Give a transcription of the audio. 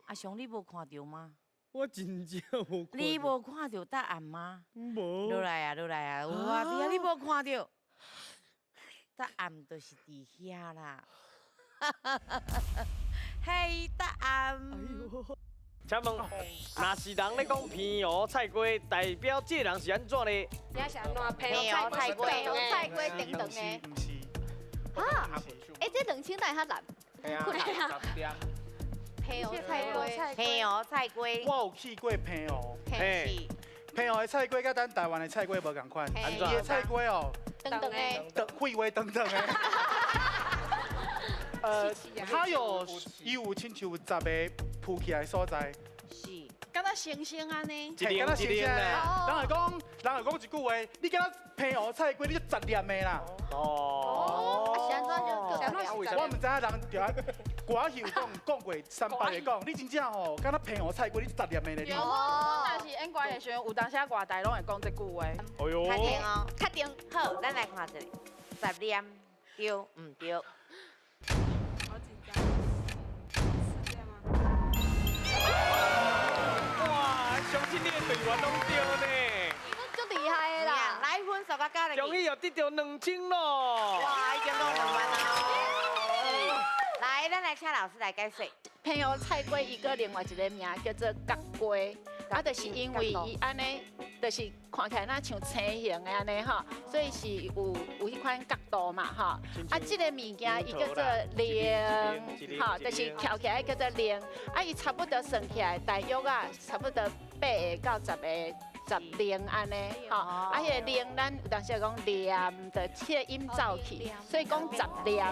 阿雄，你无看到吗？我真正无看到。你无看到答案吗？无。落来啊，落来啊！有啊，对啊，你无看到，答案就是伫遐啦。嘿，答案。请问，若是人咧讲平湖菜瓜，代表这个人是安怎呢？你是安怎平湖菜瓜平湖菜瓜等等的。不是。啊，这两千代较难。系啊，平湖菜瓜，平湖菜瓜，我有去过平湖，嘿，平湖的菜瓜甲咱台湾的菜瓜无共款，嘿伊的菜瓜哦，等等的。废话等等的。它有亲像10个铺起来的所在，是。敢若星星安尼。一零一零人啦。会讲一句话，你敢若平湖菜瓜，你就10粒的啦。哦。是安怎就我唔知影人就歌戏讲过300个讲，你真正吼，敢若平湖菜瓜，你10粒的咧。我若是演歌的时候，有当时外台拢会讲这句话。哎呦。确定哦，确定。好，咱来看一下，10粒对唔对？好紧张。是这样吗？哇，相信你的队员拢对呢。足厉害的啦！来分数甲加入去。终于又得到2000咯。哇，已经弄2万啦！来，咱来请老师来解释。平湖菜瓜伊个另外一个名叫做角瓜，啊，就是因为伊安尼，就是看起来那像青形的安尼吼，所以是有迄款角度嘛吼。啊，这个物件伊叫做菱，吼，就是翘起来叫做菱。啊，伊差不多算起来大约啊，差不多8个到10个。10铃安尼，吼，啊，迄个铃咱有当时讲念，就切音走去，所以讲10铃。